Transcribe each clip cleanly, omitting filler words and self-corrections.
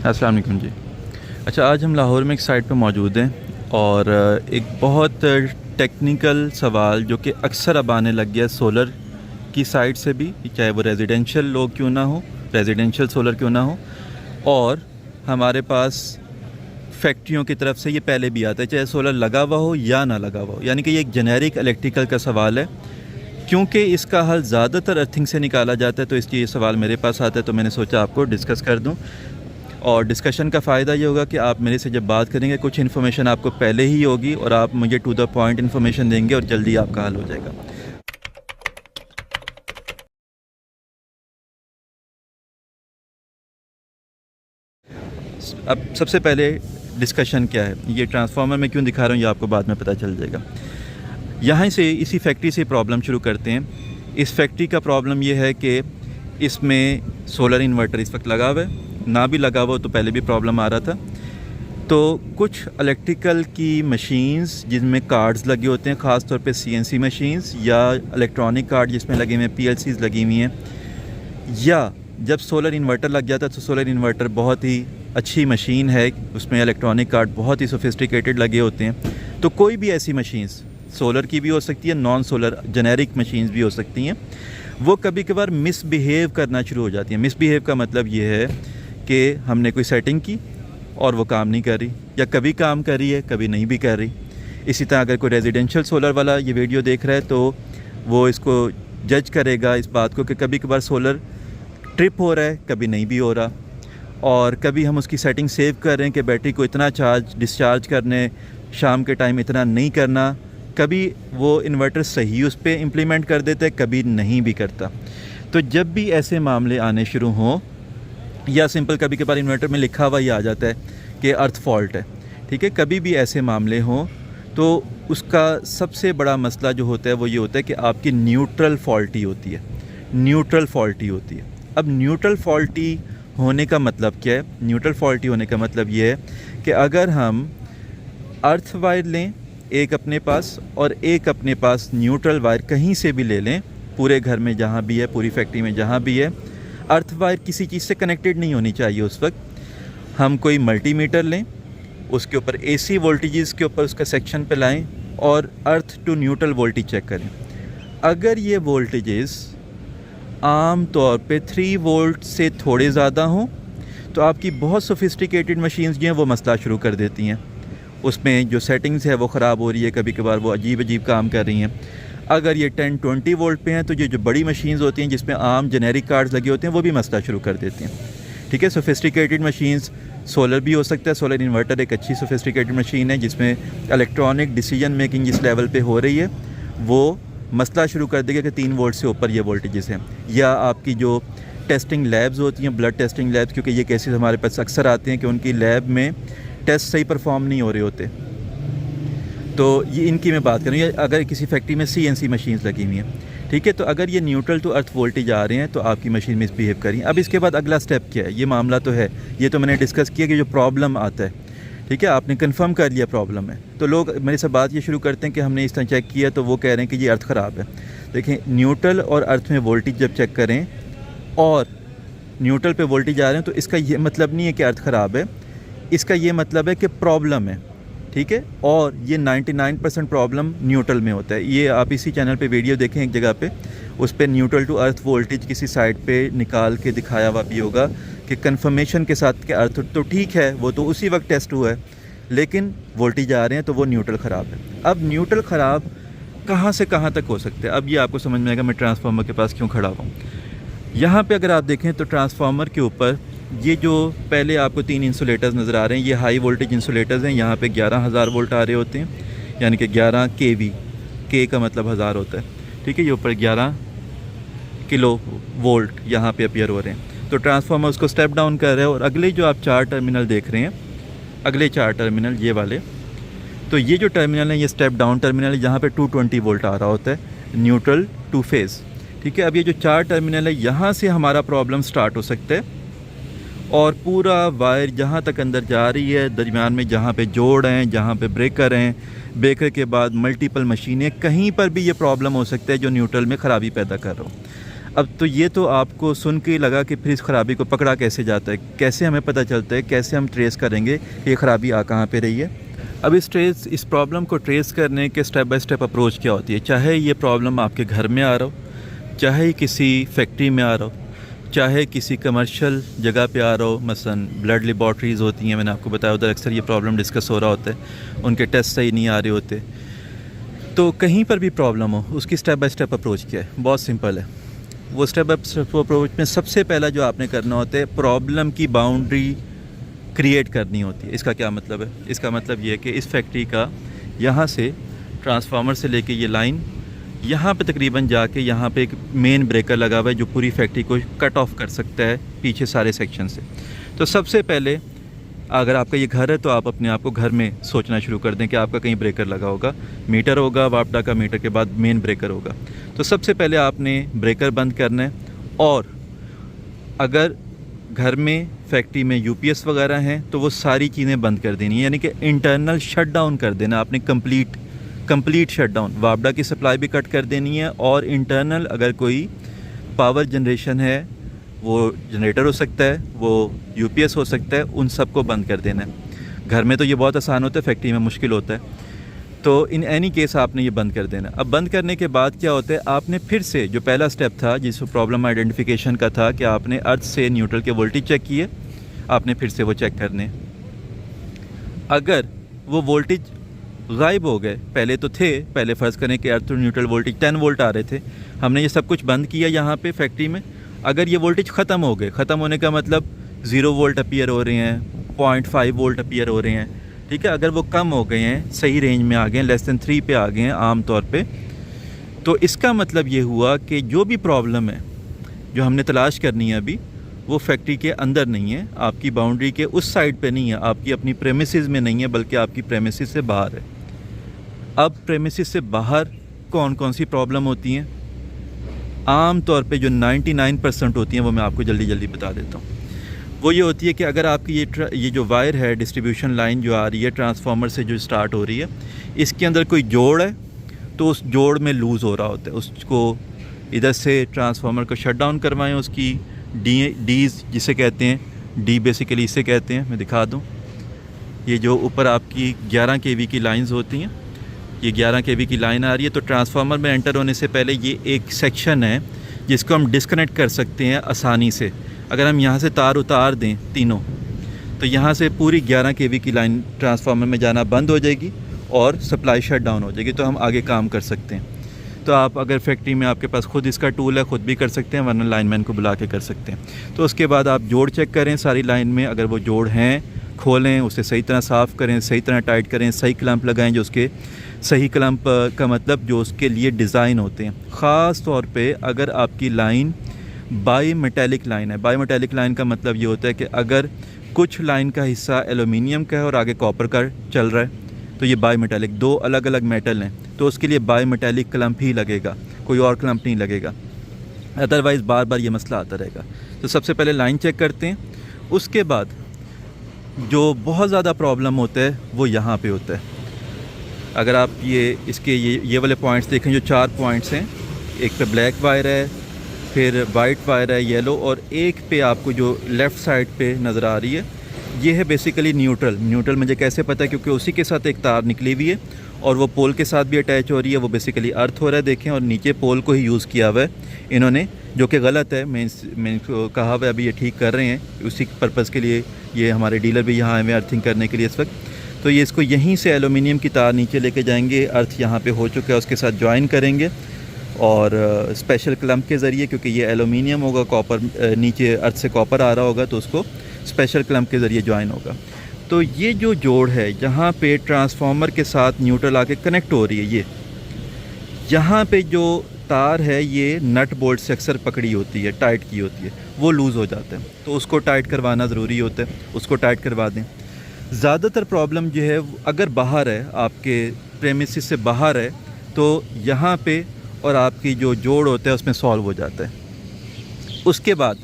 अस्सलाम वालेकुम जी। अच्छा, आज हम लाहौर में एक साइट पे मौजूद हैं और एक बहुत टेक्निकल सवाल जो कि अक्सर अब आने लग गया सोलर की साइड से भी, चाहे वो रेजिडेंशियल लोग क्यों ना हो, रेजिडेंशियल सोलर क्यों ना हो, और हमारे पास फैक्ट्रियों की तरफ से ये पहले भी आता है, चाहे सोलर लगा हुआ हो या ना लगा हुआ हो। यानी कि ये एक जेनेरिक इलेक्ट्रिकल का सवाल है। क्योंकि इसका हल ज़्यादातर अर्थिंग से निकाला जाता है, तो इसलिए ये सवाल मेरे पास आता है, तो मैंने सोचा आपको डिस्कस कर दूं। और डिस्कशन का फ़ायदा ये होगा कि आप मेरे से जब बात करेंगे कुछ इन्फॉर्मेशन आपको पहले ही होगी और आप मुझे टू द पॉइंट इन्फॉर्मेशन देंगे और जल्दी आपका हल हो जाएगा। अब सबसे पहले डिस्कशन क्या है, ये ट्रांसफार्मर में क्यों दिखा रहा हूँ ये आपको बाद में पता चल जाएगा। यहाँ से इसी फैक्ट्री से प्रॉब्लम शुरू करते हैं। इस फैक्ट्री का प्रॉब्लम ये है कि इसमें सोलर इन्वर्टर इस वक्त लगा हुआ है, ना भी लगा हुआ तो पहले भी प्रॉब्लम आ रहा था। तो कुछ इलेक्ट्रिकल की मशीन्स जिनमें कार्ड्स लगे होते हैं, ख़ास तौर पे सीएनसी मशीन्स या इलेक्ट्रॉनिक कार्ड जिसमें लगे हुए हैं, पीएलसीज़ लगी हुई हैं, या जब सोलर इन्वर्टर लग जाता है तो सोलर इन्वर्टर बहुत ही अच्छी मशीन है, उसमें इलेक्ट्रॉनिक कार्ड बहुत ही सोफिस्टिकेटेड लगे होते हैं। तो कोई भी ऐसी मशीन्स सोलर की भी हो सकती है, नॉन सोलर जेनेरिक मशीन्स भी हो सकती हैं, वो कभी कभार मिसबिहेव करना शुरू हो जाती हैं। मिसबिहेव का मतलब ये है कि हमने कोई सेटिंग की और वो काम नहीं कर रही, या कभी काम कर रही है कभी नहीं भी कर रही। इसी तरह अगर कोई रेजिडेंशियल सोलर वाला ये वीडियो देख रहा है तो वो इसको जज करेगा इस बात को कि कभी कभार सोलर ट्रिप हो रहा है, कभी नहीं भी हो रहा, और कभी हम उसकी सेटिंग सेव कर रहे हैं कि बैटरी को इतना चार्ज डिस्चार्ज करने, शाम के टाइम इतना नहीं करना, कभी वो इन्वर्टर सही उस पर इम्प्लीमेंट कर देता है, कभी नहीं भी करता। तो जब भी ऐसे मामले आने शुरू हों, या सिंपल कभी कभार इन्वर्टर में लिखा हुआ ही आ जाता है कि अर्थ फॉल्ट है, ठीक है, कभी भी ऐसे मामले हों तो उसका सबसे बड़ा मसला जो होता है वो ये होता है कि आपकी न्यूट्रल फॉल्टी होती है। न्यूट्रल फॉल्टी होती है। अब न्यूट्रल फॉल्टी होने का मतलब क्या है? न्यूट्रल फॉल्टी होने का मतलब ये है कि अगर हम अर्थ वायर लें एक अपने पास और एक अपने पास न्यूट्रल वायर कहीं से भी ले लें, पूरे घर में जहाँ भी है, पूरी फैक्ट्री में जहाँ भी है, अर्थ वायर किसी चीज़ से कनेक्टेड नहीं होनी चाहिए उस वक्त। हम कोई मल्टीमीटर लें, उसके ऊपर एसी वोल्टेजेस के ऊपर उसका सेक्शन पे लाएं और earth to neutral voltage check करें। अगर ये वोल्टेजेस आम तौर पे 3 वोल्ट से थोड़े ज़्यादा हों तो आपकी बहुत सोफिस्टिकेटेड मशीन्स जो हैं वो मसला शुरू कर देती हैं। उसमें जो सेटिंग्स है वो ख़राब हो रही है, कभी कभार वो अजीब अजीब काम कर रही हैं। अगर ये 10-20 वोल्ट पे हैं तो ये जो बड़ी मशीन्स होती हैं जिसमें आम जेनेरिक कार्ड्स लगे होते हैं वो भी मसला शुरू कर देती हैं, ठीक है। सोफिस्टिकेटेड मशीन्स सोलर भी हो सकता है। सोलर इन्वर्टर एक अच्छी सोफिस्टिकेटेड मशीन है जिसमें इलेक्ट्रॉनिक डिसीजन मेकिंग जिस लेवल पे हो रही है वो मसला शुरू कर देगा कि 3 वोल्ट से ऊपर ये वोल्टेजेस हैं। या आपकी जो टेस्टिंग लैब्स होती हैं, ब्लड टेस्टिंग लैब्स, क्योंकि ये केसेस हमारे पास अक्सर आते हैं कि उनकी लैब में टेस्ट सही परफॉर्म नहीं हो रहे होते, तो ये इनकी मैं बात करूँ। या अगर किसी फैक्ट्री में सीएनसी मशीन्स लगी हुई हैं, ठीक है, तो अगर ये न्यूट्रल टू अर्थ वोल्टेज आ रहे हैं तो आपकी मशीन मिसबिहेव करी। अब इसके बाद अगला स्टेप क्या है? ये मामला तो है, ये तो मैंने डिस्कस किया कि जो प्रॉब्लम आता है, ठीक है, आपने कंफर्म कर लिया प्रॉब्लम है, तो लोग मेरे से बात ये शुरू करते हैं कि हमने इस तरह चेक किया तो वो कह रहे हैं कि ये अर्थ ख़राब है। देखें, न्यूट्रल और अर्थ में वोल्टेज जब चेक करें और न्यूट्रल पे वोल्टेज आ रहे हैं तो इसका ये मतलब नहीं है कि अर्थ ख़राब है, इसका ये मतलब है कि प्रॉब्लम है, ठीक है। और ये 99% प्रॉब्लम न्यूट्रल में होता है। ये आप इसी चैनल पे वीडियो देखें एक जगह पे, उस पर न्यूट्रल टू अर्थ वोल्टेज किसी साइट पे निकाल के दिखाया हुआ भी होगा कि कंफर्मेशन के साथ कि अर्थ तो ठीक है, वो तो उसी वक्त टेस्ट हुआ है, लेकिन वोल्टेज आ रहे हैं तो वो न्यूट्रल ख़राब है। अब न्यूट्रल ख़राब कहाँ से कहाँ तक हो सकता है? अब ये आपको समझ में आएगा मैं ट्रांसफार्मर के पास क्यों खड़ा हूँ। यहाँ पे अगर आप देखें तो ट्रांसफार्मर के ऊपर ये जो पहले आपको 3 इंसुलेटर्स नज़र आ रहे हैं, ये हाई वोल्टेज इंसुलेटर्स हैं। यहाँ पे 11,000 वोल्ट आ रहे होते हैं, यानी कि 11 kV, के का मतलब हज़ार होता है, ठीक है। ये ऊपर 11 किलो वोल्ट यहाँ पे अपीयर हो रहे हैं। तो ट्रांसफार्मर उसको स्टेप डाउन कर रहे हैं। और अगले जो आप 4 टर्मिनल देख रहे हैं, अगले 4 टर्मिनल ये वाले, तो ये जो टर्मिनल है ये स्टेप डाउन टर्मिनल है, जहाँ पे 220 वोल्ट आ रहा होता है, न्यूट्रल टू फेज़, ठीक है। अब ये जो 4 टर्मिनल है यहाँ से हमारा प्रॉब्लम स्टार्ट हो सकता है और पूरा वायर जहाँ तक अंदर जा रही है, दरमियान में जहाँ पे जोड़ हैं, जहाँ पे ब्रेकर हैं, ब्रेकर के बाद मल्टीपल मशीनें, कहीं पर भी ये प्रॉब्लम हो सकता है जो न्यूट्रल में ख़राबी पैदा कर रहा हो। अब तो ये तो आपको सुन के लगा कि फिर इस ख़राबी को पकड़ा कैसे जाता है, कैसे हमें पता चलता है, कैसे हम ट्रेस करेंगे ये ख़राबी आ कहाँ पे रही है। अब इस प्रॉब्लम को ट्रेस करने के स्टेप बाय स्टेप अप्रोच क्या होती है। चाहे ये प्रॉब्लम आपके घर में आ रहा हो, चाहे किसी फैक्ट्री में आ रहा हो, चाहे किसी कमर्शियल जगह पे आ रहा हो, मसलन ब्लड लेबॉर्ट्रीज़ होती हैं, मैंने आपको बताया उधर अक्सर ये प्रॉब्लम डिस्कस हो रहा होता है, उनके टेस्ट सही नहीं आ रहे होते। तो कहीं पर भी प्रॉब्लम हो, उसकी स्टेप बाय स्टेप अप्रोच क्या है, बहुत सिंपल है। वो स्टेप बाय स्टेप अप्रोच में सबसे पहला जो आपने करना होता है, प्रॉब्लम की बाउंड्री क्रिएट करनी होती है। इसका क्या मतलब है? इसका मतलब ये है कि इस फैक्ट्री का यहाँ से ट्रांसफार्मर से लेके ये लाइन यहाँ पे तकरीबन जाके यहाँ पे एक मेन ब्रेकर लगा हुआ है जो पूरी फैक्ट्री को कट ऑफ कर सकता है पीछे सारे सेक्शन से। तो सबसे पहले अगर आपका ये घर है तो आप अपने आप को घर में सोचना शुरू कर दें कि आपका कहीं ब्रेकर लगा होगा, मीटर होगा, वापडा का मीटर के बाद मेन ब्रेकर होगा। तो सबसे पहले आपने ब्रेकर बंद करना है, और अगर घर में फैक्ट्री में यूपीएस वगैरह हैं तो वो सारी चीज़ें बंद कर देनी है, यानी कि इंटरनल शट डाउन कर देना आपने, कंप्लीट शट डाउन। वापडा की सप्लाई भी कट कर देनी है, और इंटरनल अगर कोई पावर जनरेशन है, वो जनरेटर हो सकता है, वो यूपीएस हो सकता है, उन सबको बंद कर देना है। घर में तो ये बहुत आसान होता है, फैक्ट्री में मुश्किल होता है। तो इन एनी केस आपने ये बंद कर देना। अब बंद करने के बाद क्या होता है, आपने फिर से जो पहला स्टेप था जिस प्रॉब्लम आइडेंटिफिकेशन का था कि आपने अर्थ से न्यूट्रल के वोल्टेज चेक किए, आपने फिर से वो चेक करने। अगर वो वोल्टेज गायब हो गए, पहले तो थे, पहले फ़र्ज़ करें कि earth to neutral voltage 10 volt आ रहे थे, हमने ये सब कुछ बंद किया यहाँ पे फैक्ट्री में। अगर ये वोल्टेज ख़त्म हो गए, ख़त्म होने का मतलब 0 वोल्ट अपीयर हो रहे हैं, 0.5 वोल्ट अपीयर हो रहे हैं, ठीक है, अगर वो कम हो गए हैं, सही रेंज में आ गए हैं, लेस दैन 3 पे आ गए हैं आम तौर पे, तो इसका मतलब ये हुआ कि जो भी प्रॉब्लम है जो हमने तलाश करनी है अभी, वो फैक्ट्री के अंदर नहीं है, आपकी बाउंड्री के उस साइड पे नहीं है, आपकी अपनी प्रेमिसेस में नहीं है, बल्कि आपकी प्रेमिसेस से बाहर है। अब प्रेमिसेस से बाहर कौन कौन सी प्रॉब्लम होती हैं? आम तौर पे जो 99% होती हैं वो मैं आपको जल्दी बता देता हूँ। वो ये होती है कि अगर आपकी ये जो वायर है, डिस्ट्रीब्यूशन लाइन जो आ रही है ट्रांसफार्मर से जो स्टार्ट हो रही है, इसके अंदर कोई जोड़ है तो उस जोड़ में लूज़ हो रहा होता है, उसको इधर से ट्रांसफार्मर को शट डाउन करवाएं, उसकी डीज़ जिसे कहते हैं, डी बेसिकली इसे कहते हैं, मैं दिखा दूँ। ये जो ऊपर आपकी 11 kV की लाइंस होती हैं, ये 11 kV की लाइन आ रही है, तो ट्रांसफार्मर में एंटर होने से पहले ये एक सेक्शन है जिसको हम डिस्कनेक्ट कर सकते हैं आसानी से। अगर हम यहाँ से तार उतार दें तीनों, तो यहाँ से पूरी 11 kV की लाइन ट्रांसफार्मर में जाना बंद हो जाएगी और सप्लाई शट डाउन हो जाएगी, तो हम आगे काम कर सकते हैं। तो आप अगर फैक्ट्री में आपके पास खुद इसका टूल है, ख़ुद भी कर सकते हैं, वरना लाइनमैन को बुला के कर सकते हैं। तो उसके बाद आप जोड़ चेक करें सारी लाइन में, अगर वो जोड़ हैं खोलें, उसे सही तरह साफ़ करें, सही तरह टाइट करें, सही क्लम्प लगाएं, जो उसके सही क्लम्प का मतलब जो उसके लिए डिज़ाइन होते हैं। ख़ास तौर पे अगर आपकी लाइन बाई मेटेलिक लाइन है, बाई मेटेलिक लाइन का मतलब ये होता है कि अगर कुछ लाइन का हिस्सा एलुमिनियम का है और आगे कॉपर का चल रहा है, तो ये बाई मेटेलिक, दो अलग अलग मेटल हैं, तो उसके लिए बाई मेटेलिक क्लम्प ही लगेगा, कोई और क्लम्प नहीं लगेगा, अदरवाइज़ बार बार ये मसला आता रहेगा। तो सबसे पहले लाइन चेक करते हैं। उसके बाद जो बहुत ज़्यादा प्रॉब्लम होता है वो यहाँ पे होता है। अगर आप ये वाले पॉइंट्स देखें, जो 4 पॉइंट्स हैं, एक पे ब्लैक वायर है, फिर वाइट वायर है येलो, और एक पे आपको जो लेफ़्ट साइड पे नज़र आ रही है, ये है बेसिकली न्यूट्रल। मुझे कैसे पता है? क्योंकि उसी के साथ एक तार निकली हुई है और वो पोल के साथ भी अटैच हो रही है, वो बेसिकली अर्थ हो रहा है, देखें, और नीचे पोल को ही यूज़ किया हुआ है इन्होंने, जो कि गलत है। मैं कहा हुआ है, अभी ये ठीक कर रहे हैं, उसी पर्पज़ के लिए ये हमारे डीलर भी यहाँ आए हुए अर्थिंग करने के लिए इस वक्त। तो ये इसको यहीं से एलुमिनियम की तार नीचे लेके जाएंगे, अर्थ यहाँ पे हो चुका है, उसके साथ ज्वाइन करेंगे, और स्पेशल क्लम्प के ज़रिए, क्योंकि ये एलुमिनियम होगा, कॉपर नीचे अर्थ से कॉपर आ रहा होगा, तो उसको स्पेशल क्लम्प के ज़रिए ज्वाइन होगा। तो ये जो जोड़ है जहाँ पे ट्रांसफार्मर के साथ न्यूट्रल आके कनेक्ट हो रही है, ये यहाँ पे जो तार है ये नट बोल्ट से अक्सर पकड़ी होती है, टाइट की होती है, वो लूज़ हो जाता है, तो उसको टाइट करवाना ज़रूरी होता है, उसको टाइट करवा दें। ज़्यादातर प्रॉब्लम जो है अगर बाहर है, आपके प्रेमिसिस से बाहर है, तो यहाँ पे और आपकी जो जोड़ होता है उसमें सॉल्व हो जाता है। उसके बाद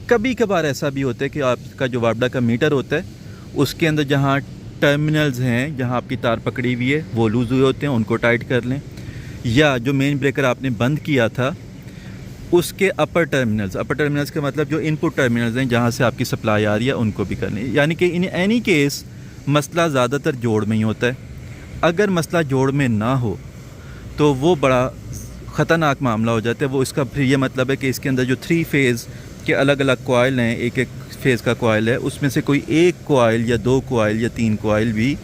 कभी कभार ऐसा भी होता है कि आपका जो वापडा का मीटर होता है उसके अंदर जहाँ टर्मिनल्स हैं, जहाँ आपकी तार पकड़ी हुई है, वो लूज़ हुए होते हैं, उनको टाइट कर लें। या जो मेन ब्रेकर आपने बंद किया था उसके अपर टर्मिनल्स का मतलब जो इनपुट टर्मिनल्स हैं जहाँ से आपकी सप्लाई आ रही है उनको भी करनी है। यानी कि इन एनी केस मसला ज़्यादातर जोड़ में ही होता है। अगर मसला जोड़ में ना हो तो वो बड़ा ख़तरनाक मामला हो जाता है। वो इसका फिर ये मतलब है कि इसके अंदर जो 3 फेज़ के अलग अलग कोयल हैं, एक एक फेज़ का कोयल है, उसमें से कोई एक कोयल या 2 कोयल या 3 कोयल भी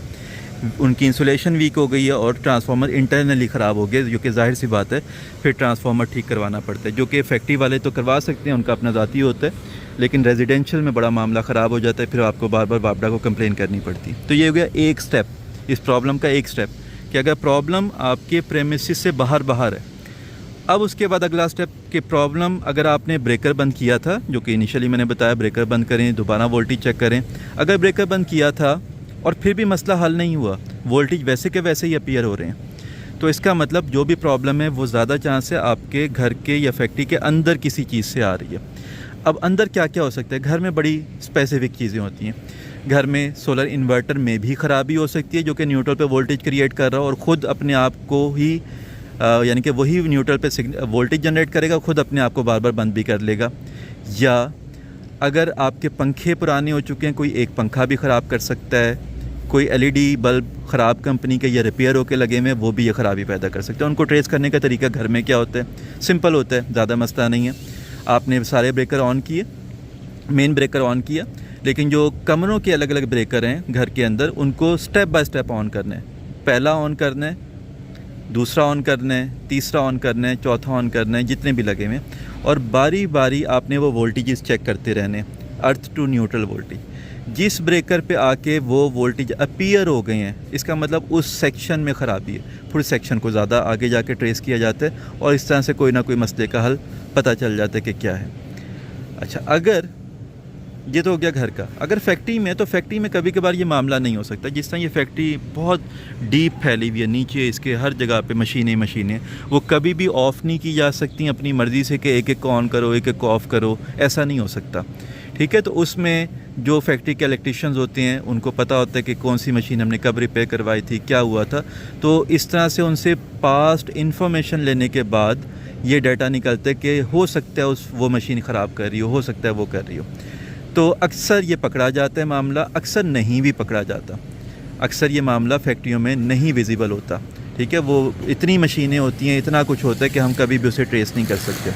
उनकी इंसुलेशन वीक हो गई है और ट्रांसफार्मर इंटरनली ख़राब हो गया, जो कि ज़ाहिर सी बात है फिर ट्रांसफार्मर ठीक करवाना पड़ता है। जो कि फैक्ट्री वाले तो करवा सकते हैं, उनका अपना ज़ाती होता है, लेकिन रेजिडेंशियल में बड़ा मामला ख़राब हो जाता है, फिर आपको बार बार वापडा को कंप्लेन करनी पड़ती। तो ये हो गया एक स्टेप, इस प्रॉब्लम का एक स्टेप कि अगर प्रॉब्लम आपके प्रेमिसिस से बाहर है। अब उसके बाद अगला स्टेप कि प्रॉब्लम अगर आपने ब्रेकर बंद किया था, जो कि इनिशियली मैंने बताया ब्रेकर बंद करें, दोबारा वोल्टेज चेक करें। अगर ब्रेकर बंद किया था और फिर भी मसला हल नहीं हुआ, वोल्टेज वैसे के वैसे ही अपीयर हो रहे हैं, तो इसका मतलब जो भी प्रॉब्लम है वो ज़्यादा चांस है आपके घर के या फैक्ट्री के अंदर किसी चीज़ से आ रही है। अब अंदर क्या क्या हो सकता है? घर में बड़ी स्पेसिफिक चीज़ें होती हैं। घर में सोलर इन्वर्टर में भी ख़राबी हो सकती है, जो कि न्यूट्रल पे वोल्टेज क्रिएट कर रहा हो और ख़ुद अपने आप को ही यानी कि वही न्यूट्रल पे वोल्टेज जनरेट करेगा, ख़ुद अपने आप को बार बार बंद भी कर लेगा। या अगर आपके पंखे पुराने हो चुके हैं, कोई एक पंखा भी ख़राब कर सकता है। कोई एलईडी बल्ब ख़राब कंपनी के या रिपेयर होके लगे हुए, वो भी ये ख़राबी पैदा कर सकते हैं। उनको ट्रेस करने का तरीका घर में क्या होता है? सिंपल होता है, ज़्यादा मसला नहीं है। आपने सारे ब्रेकर ऑन किए, मेन ब्रेकर ऑन किया, लेकिन जो कमरों के अलग अलग ब्रेकर हैं घर के अंदर, उनको स्टेप बाय स्टेप ऑन करना है। पहला ऑन करना है, दूसरा ऑन करना है, तीसरा ऑन करना है, चौथा ऑन करना है, जितने भी लगे हुए, और बारी बारी आपने वो वोल्टेजेस चेक करते रहने, अर्थ टू न्यूट्रल वोल्टेज। जिस ब्रेकर पे आके वो वोल्टेज अपीयर हो गए हैं, इसका मतलब उस सेक्शन में ख़राबी है। पूरे सेक्शन को ज़्यादा आगे जाके ट्रेस किया जाता है और इस तरह से कोई ना कोई मसले का हल पता चल जाता है कि क्या है। अच्छा, अगर ये तो हो गया घर का। अगर फैक्ट्री में, तो फैक्ट्री में कभी कभार ये मामला नहीं हो सकता। जिस तरह ये फैक्ट्री बहुत डीप फैली हुई है, नीचे इसके हर जगह पे मशीनें, वो कभी भी ऑफ़ नहीं की जा सकती अपनी मर्ज़ी से कि एक एक को ऑन करो, एक एक को ऑफ़ करो, ऐसा नहीं हो सकता। ठीक है, तो उसमें जो फैक्ट्री के इलेक्ट्रीशियंस होते हैं उनको पता होता है कि कौन सी मशीन हमने कब रिपेयर करवाई थी, क्या हुआ था। तो इस तरह से उनसे पास्ट इन्फॉर्मेशन लेने के बाद ये डाटा निकलता है कि हो सकता है वो मशीन ख़राब कर रही हो सकता है वो कर रही हो। तो अक्सर ये पकड़ा जाता है मामला, अक्सर नहीं भी पकड़ा जाता। अक्सर ये मामला फैक्ट्रियों में नहीं विजिबल होता। ठीक है, वो इतनी मशीनें होती हैं, इतना कुछ होता है कि हम कभी भी उसे ट्रेस नहीं कर सकते।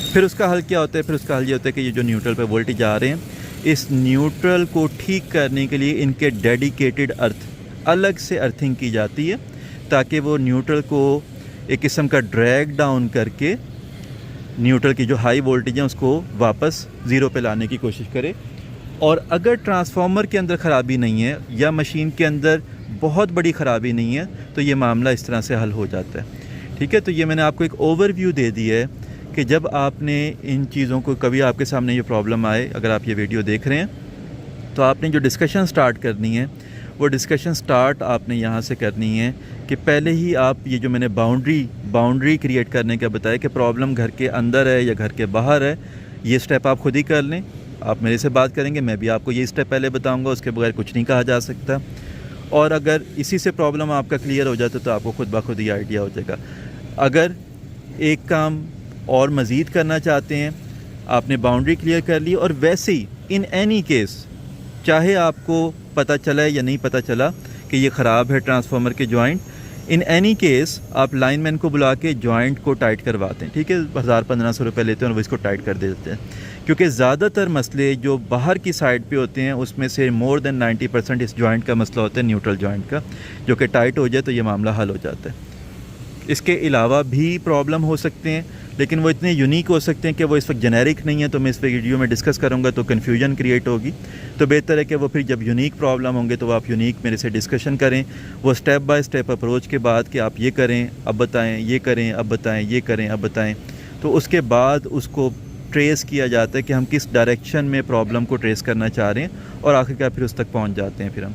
फिर उसका हल क्या होता है? फिर उसका हल ये होता है कि ये जो न्यूट्रल पे वोल्टेज आ रहे हैं, इस न्यूट्रल को ठीक करने के लिए इनके डेडिकेटेड अलग से अर्थिंग की जाती है, ताकि वो न्यूट्रल को एक किस्म का ड्रैग डाउन करके न्यूट्रल की जो हाई वोल्टेज है उसको वापस ज़ीरो पे लाने की कोशिश करे। और अगर ट्रांसफार्मर के अंदर ख़राबी नहीं है या मशीन के अंदर बहुत बड़ी ख़राबी नहीं है, तो ये मामला इस तरह से हल हो जाता है। ठीक है, तो ये मैंने आपको एक ओवरव्यू दे दी है कि जब आपने इन चीज़ों को, कभी आपके सामने ये प्रॉब्लम आए, अगर आप ये वीडियो देख रहे हैं, तो आपने जो डिस्कशन स्टार्ट करनी है, वो डिस्कशन स्टार्ट आपने यहाँ से करनी है कि पहले ही आप ये जो मैंने बाउंड्री क्रिएट करने का बताया कि प्रॉब्लम घर के अंदर है या घर के बाहर है, ये स्टेप आप खुद ही कर लें। आप मेरे से बात करेंगे, मैं भी आपको ये स्टेप पहले बताऊँगा, उसके बगैर कुछ नहीं कहा जा सकता। और अगर इसी से प्रॉब्लम आपका क्लियर हो जाता तो आपको खुद ब खुद ही आइडिया हो जाएगा। अगर एक काम और मज़ीद करना चाहते हैं, आपने बाउंड्री क्लियर कर ली, और वैसे ही इन एनी केस, चाहे आपको पता चला या नहीं पता चला कि ये ख़राब है ट्रांसफार्मर के जॉइंट, इन एनी केस आप लाइनमैन को बुला के जॉइंट को टाइट करवाते हैं। ठीक है, 1000-1500 रुपये लेते हैं और वो इसको टाइट कर देते हैं, क्योंकि ज़्यादातर मसले जो बाहर की साइड पे होते हैं उसमें से मोर देन 90% इस जॉइंट का मसला होता है, न्यूट्रल जॉइंट का, जो कि टाइट हो जाए तो ये मामला हल हो जाता है। इसके अलावा भी प्रॉब्लम हो सकते हैं, लेकिन वो इतने यूनिक हो सकते हैं कि वो इस वक्त जेनेरिक नहीं है, तो मैं इस वीडियो में डिस्कस करूँगा तो कन्फ्यूजन क्रिएट होगी। तो बेहतर है कि वो फिर जब यूनिक प्रॉब्लम होंगे तो आप यूनिक मेरे से डिस्कशन करें, वो स्टेप बाय स्टेप अप्रोच के बाद कि आप ये करें अब बताएं, ये करें अब बताएं, ये करें अब बताएं, तो उसके बाद उसको ट्रेस किया जाता है कि हम किस डायरेक्शन में प्रॉब्लम को ट्रेस करना चाह रहे हैं, और आखिरकार फिर उस तक पहुँच जाते हैं फिर हम।